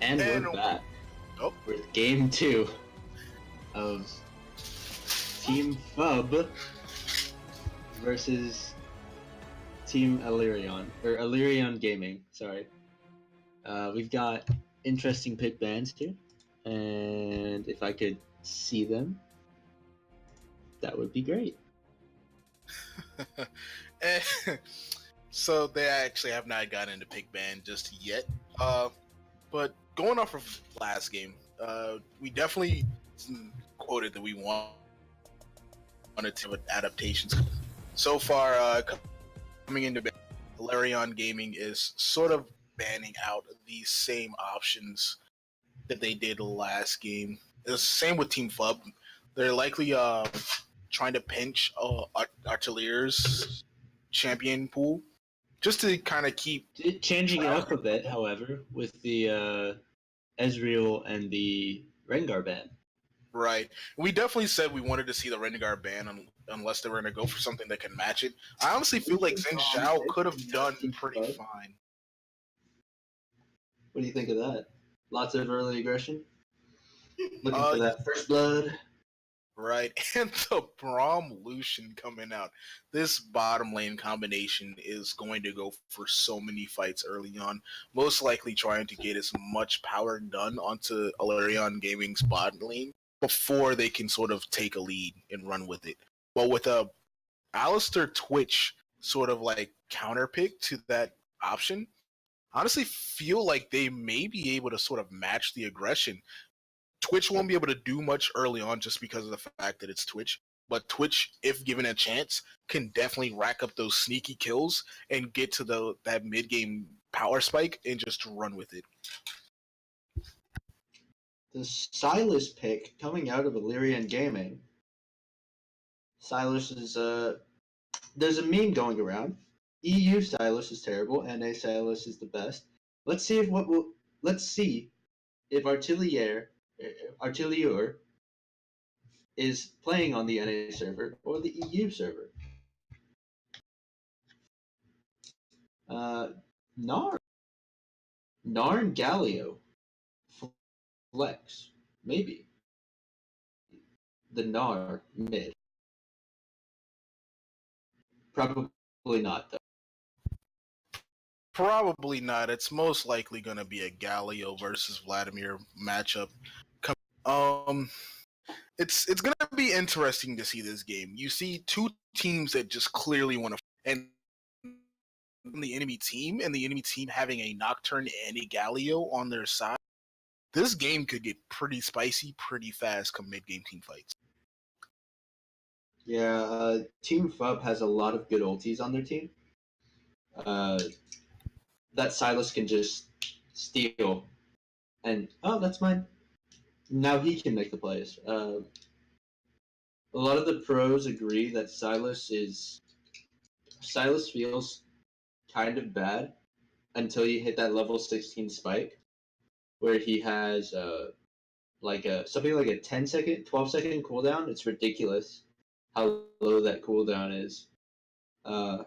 And And we're back oh, with game 2 of Team Phub versus Team Alerion, or Alerion Gaming, sorry. We've got interesting pick bands here, and if I could see them, that would be great. so they actually have not gotten into pick ban just yet. But going off of last game, we definitely quoted that we wanted to have adaptations. So far, coming into Alerion Gaming is sort of banning out the same options that they did last game. It's the same with Team Phub. They're likely trying to pinch Artiller's champion pool just to kind of keep Changing it up a bit, however, with the Ezreal and the Rengar ban. Right. We definitely said we wanted to see the Rengar ban unless they were going to go for something that can match it. I honestly feel like Xin Zhao could have done pretty fine. What do you think of that? Lots of early aggression? Looking for that first blood? Right. And the Braum Lucian coming out. This bottom lane combination is going to go for so many fights early on. Most likely trying to get as much power done onto Alerion Gaming's bottom lane before they can sort of take a lead and run with it. But with a Alistair Twitch sort of like counter pick to that option, honestly feel like they may be able to sort of match the aggression. Twitch won't be able to do much early on just because of the fact that it's Twitch. But Twitch, if given a chance, can definitely rack up those sneaky kills and get to that mid-game power spike and just run with it. The Silas pick coming out of Alerion Gaming. Silas is there's a meme going around. EU Silas is terrible, NA Silas is the best. Let's see if Artilier is playing on the NA server or the EU server. Gnar and Galio. Flex. Maybe. The Gnar mid. Probably not, though. Probably not. It's most likely going to be a Galio versus Vladimir matchup. It's going to be interesting to see this game. You see two teams that just clearly want to, and the enemy team having a Nocturne and a Galio on their side. This game could get pretty spicy pretty fast come mid-game team fights. Yeah, Team Phub has a lot of good ultis on their team. That Silas can just steal, and that's mine. Now he can make the plays. A lot of the pros agree that Silas feels kind of bad until you hit that level 16 spike, where he has something like a 10-second, 12-second cooldown. It's ridiculous how low that cooldown is. And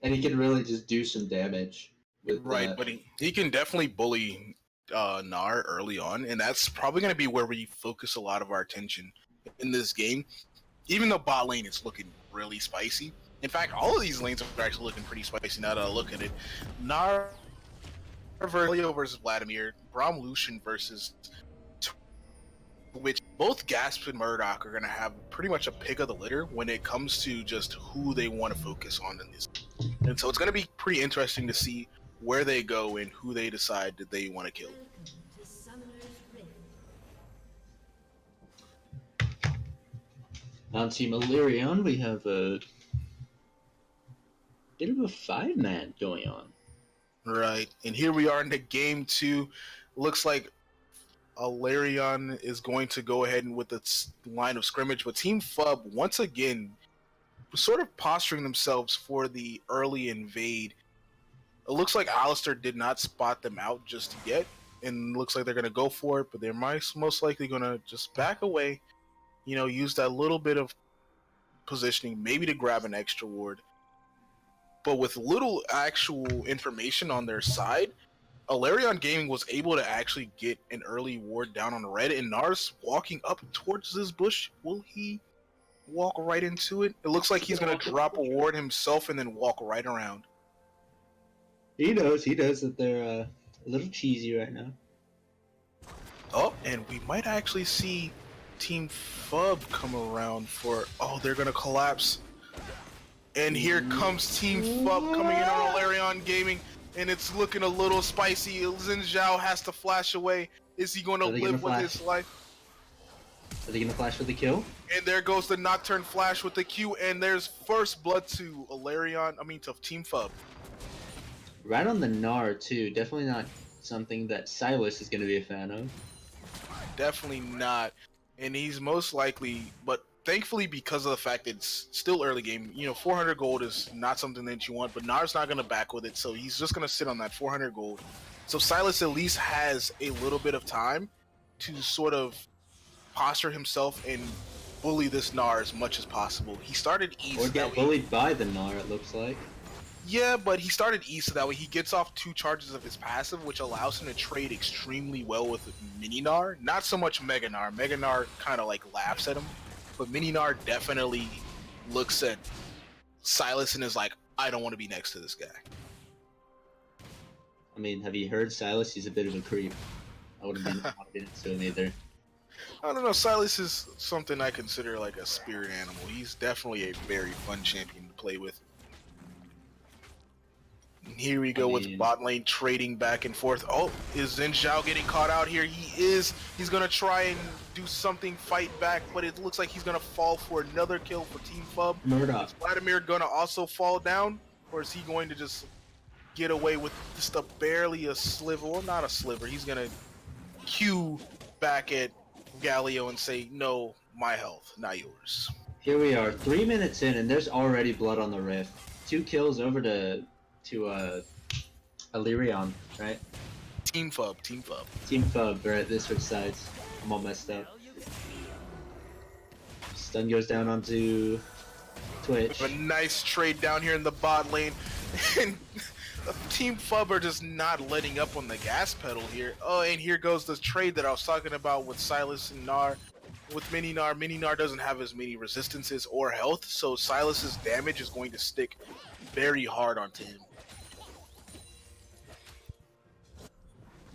he can really just do some damage with right, that. but he can definitely bully Gnar early on, and that's probably going to be where we focus a lot of our attention in this game. Even though bot lane is looking really spicy. In fact, all of these lanes are actually looking pretty spicy now that I look at it. Gnar versus Vladimir, Braum Lucian versus which both Gasp and Murdoch are going to have pretty much a pick of the litter when it comes to just who they want to focus on in this. And so it's going to be pretty interesting to see where they go and who they decide that they want to kill. On Team Alerion, we have a bit of a 5-man going on. Right, and here we are in the game 2. Looks like Alerion is going to go ahead and with its line of scrimmage, but Team Phub once again sort of posturing themselves for the early invade. It looks like Alistair did not spot them out just yet, and looks like they're going to go for it, but they're most likely going to just back away, use that little bit of positioning, maybe to grab an extra ward. But with little actual information on their side, Alerion Gaming was able to actually get an early ward down on red, and Nars walking up towards this bush. Will he walk right into it? It looks like he's going to drop a ward himself and then walk right around. He knows that they're a little cheesy right now. Oh, and we might actually see Team Phub come around for... Oh, they're going to collapse. And here comes Team Phub coming in on Alerion Gaming, and it's looking a little spicy. Xin Zhao has to flash away. Is he going to live with his life? Are they going to flash for the kill? And there goes the Nocturne flash with the Q, and there's first blood to Team Phub. Right on the Gnar, too. Definitely not something that Silas is going to be a fan of. Definitely not. And he's most likely, but thankfully because of the fact that it's still early game, 400 gold is not something that you want, but Gnar's not going to back with it, so he's just going to sit on that 400 gold. So Silas at least has a little bit of time to sort of posture himself and bully this Gnar as much as possible. He started east. Or get bullied by the Gnar, it looks like. Yeah, but he started east, so that way he gets off 2 charges of his passive, which allows him to trade extremely well with Mini Gnar. Not so much Mega Gnar. Mega Gnar kind of like laughs at him, but Mini Gnar definitely looks at Silas and is like, I don't want to be next to this guy. I mean, have you heard Silas? He's a bit of a creep. I wouldn't want to be next to him either. I don't know. Silas is something I consider like a spirit animal. He's definitely a very fun champion to play with. Here we go with bot lane trading back and forth. Oh, is Xin Zhao getting caught out here? He is. He's going to try and do something, fight back, but it looks like he's going to fall for another kill for Team Phub. Murdoch. Is Vladimir going to also fall down? Or is he going to just get away with just barely a sliver? Well, not a sliver. He's going to cue back at Galio and say, no, my health, not yours. Here we are, 3 minutes in, and there's already blood on the rift. 2 kills over to Alerion, right? Team Phub. Team Phub, right? This switch sides. I'm all messed up. Stun goes down onto Twitch. A nice trade down here in the bot lane, and Team Phub are just not letting up on the gas pedal here. Oh, and here goes the trade that I was talking about with Silas and Gnar. With Mini Gnar, Mini Gnar doesn't have as many resistances or health, so Silas's damage is going to stick very hard onto him.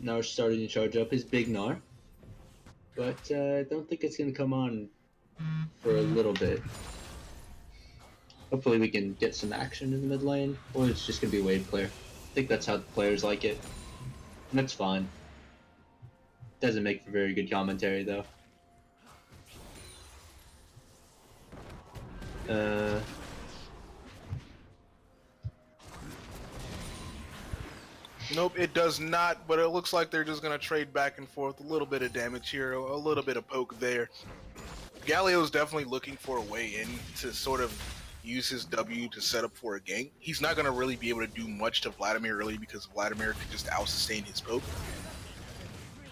Gnar's starting to charge up his big Gnar, but I don't think it's going to come on for a little bit. Hopefully we can get some action in the mid lane, or it's just going to be a wave clear. I think that's how the players like it, and that's fine. Doesn't make for very good commentary, though. Nope, it does not, but it looks like they're just going to trade back and forth. A little bit of damage here, a little bit of poke there. Galio's definitely looking for a way in to sort of use his W to set up for a gank. He's not going to really be able to do much to Vladimir really because Vladimir could just out-sustain his poke.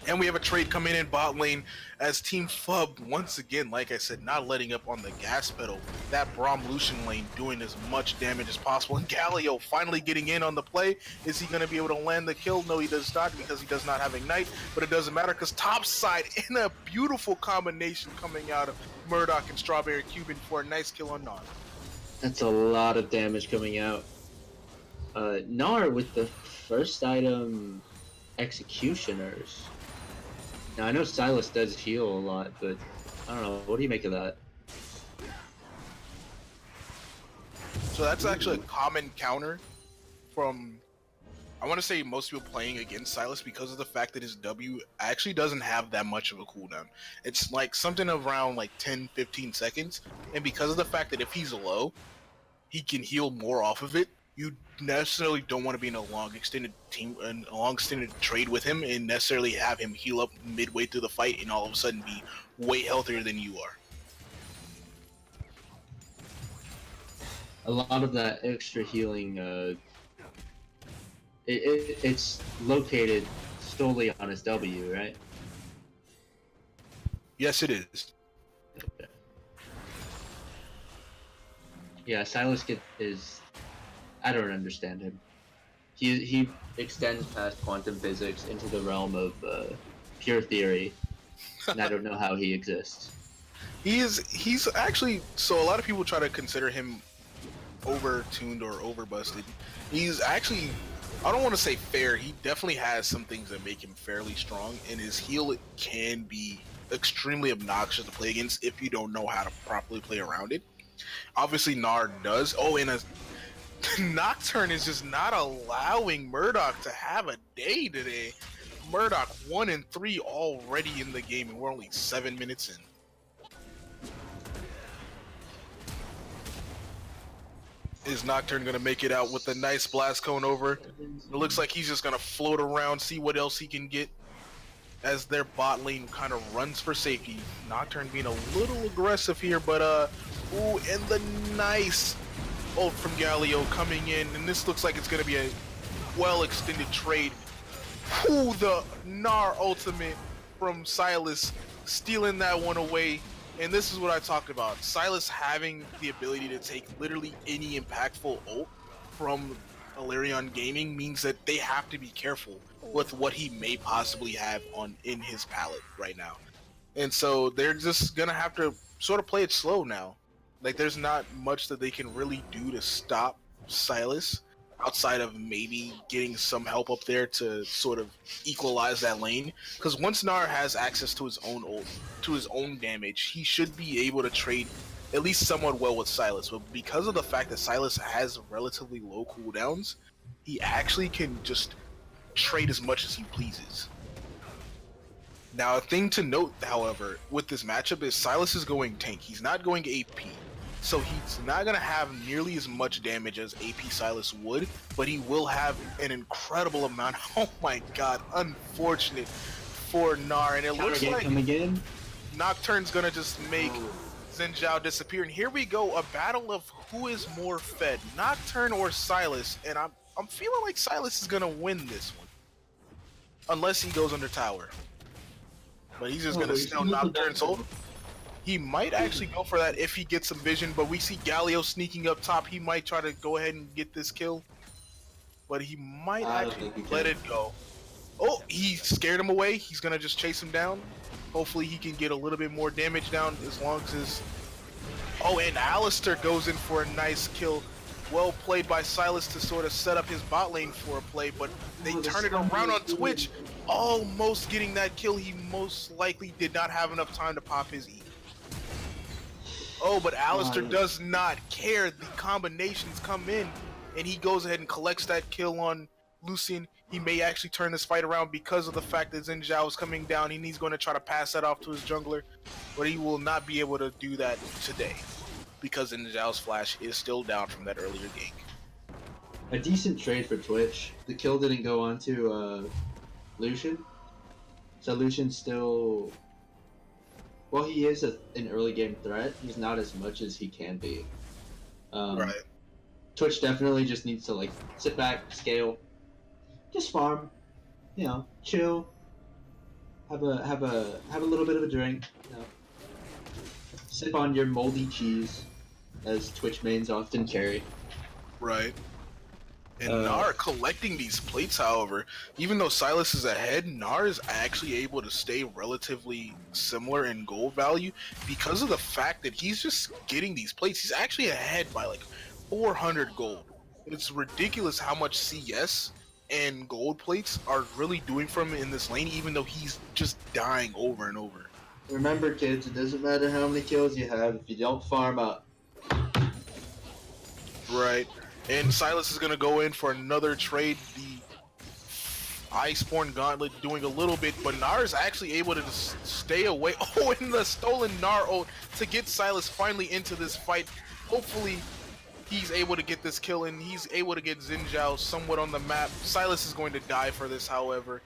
And we have a trade coming in bot lane as Team Phub, once again, like I said, not letting up on the gas pedal. That Braum Lucian lane doing as much damage as possible. And Galio finally getting in on the play. Is he going to be able to land the kill? No, he does not because he does not have Ignite. But it doesn't matter because topside in a beautiful combination coming out of Murdoch and Strawberry Cuban for a nice kill on Gnar. That's a lot of damage coming out. Gnar with the first item, Executioners. Now, I know Silas does heal a lot, but I don't know. What do you make of that? So that's actually a common counter from, I want to say, most people playing against Silas because of the fact that his W actually doesn't have that much of a cooldown. It's like something around like 10-15 seconds. And because of the fact that if he's low, he can heal more off of it, you necessarily don't want to be in a long extended trade with him and necessarily have him heal up midway through the fight and all of a sudden be way healthier than you are. A lot of that extra healing, it's located solely on his W, right? Yes, it is. Okay. Yeah, Silas is... I don't understand him. he extends past quantum physics into the realm of pure theory, and I don't know how he exists. He's actually, so a lot of people try to consider him over-tuned or over-busted. He's actually, I don't want to say fair, he definitely has some things that make him fairly strong, and his heal can be extremely obnoxious to play against if you don't know how to properly play around it. Obviously Gnar does. Oh, and a Nocturne is just not allowing Murdoch to have a day today. Murdoch 1 and 3 already in the game, and we're only 7 minutes in. Is Nocturne going to make it out with a nice blast cone over? It looks like he's just going to float around, see what else he can get as their bot lane kind of runs for safety. Nocturne being a little aggressive here, but ooh, and the nice ult from Galio coming in, and this looks like it's going to be a well-extended trade. Ooh, the Gnar ultimate from Sylas, stealing that one away. And this is what I talked about. Sylas having the ability to take literally any impactful ult from Alerion Gaming means that they have to be careful with what he may possibly have in his palette right now. And so they're just gonna have to sort of play it slow now. Like, there's not much that they can really do to stop Sylas outside of maybe getting some help up there to sort of equalize that lane. Because once Gnar has access to his own ult, to his own damage, he should be able to trade at least somewhat well with Sylas. But because of the fact that Sylas has relatively low cooldowns, he actually can just trade as much as he pleases. Now, a thing to note, however, with this matchup is Sylas is going tank. He's not going AP. So he's not going to have nearly as much damage as AP Sylas would, but he will have an incredible amount. Oh my god, unfortunate for Gnar. And it looks like Nocturne's going to just make Xin Zhao disappear. And here we go, a battle of who is more fed, Nocturne or Sylas. And I'm feeling like Sylas is going to win this one. Unless he goes under tower. But he's just going to steal Nocturne's ult. He might actually go for that if he gets some vision, but we see Galio sneaking up top. He might try to go ahead and get this kill, but he might actually let it go. Oh, he scared him away. He's going to just chase him down. Hopefully he can get a little bit more damage down as long as his... Oh, and Alistair goes in for a nice kill. Well played by Sylas to sort of set up his bot lane for a play, but they turn it around on Twitch, almost getting that kill. He most likely did not have enough time to pop his E. Oh, but Alistair does not care. The combinations come in, and he goes ahead and collects that kill on Lucian. He may actually turn this fight around because of the fact that Xin Zhao is coming down, and he's going to try to pass that off to his jungler, but he will not be able to do that today because Xin Zhao's flash is still down from that earlier gank. A decent trade for Twitch. The kill didn't go on to Lucian, so Lucian's still... Well, he is an early game threat. He's not as much as he can be. Right. Twitch definitely just needs to like sit back, scale, just farm, you know, chill, have a little bit of a drink, you know, sip on your moldy cheese, as Twitch mains often carry. Right. And Gnar collecting these plates, however, even though Sylas is ahead, Gnar is actually able to stay relatively similar in gold value because of the fact that he's just getting these plates. He's actually ahead by like 400 gold. It's ridiculous how much CS and gold plates are really doing for him in this lane, even though he's just dying over and over. Remember, kids, it doesn't matter how many kills you have if you don't farm up. Right. And Sylas is going to go in for another trade. The Iceborne Gauntlet doing a little bit, but Gnar is actually able to just stay away. Oh, and the stolen Gnar ult to get Sylas finally into this fight. Hopefully, he's able to get this kill, and he's able to get Xin Zhao somewhat on the map. Sylas is going to die for this, however,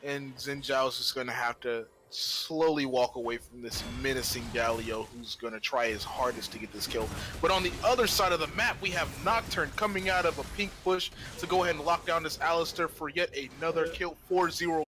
and Xin Zhao is just going to have to slowly walk away from this menacing Galio, who's going to try his hardest to get this kill. But on the other side of the map, we have Nocturne coming out of a pink bush to go ahead and lock down this Alistair for yet another kill. 4-0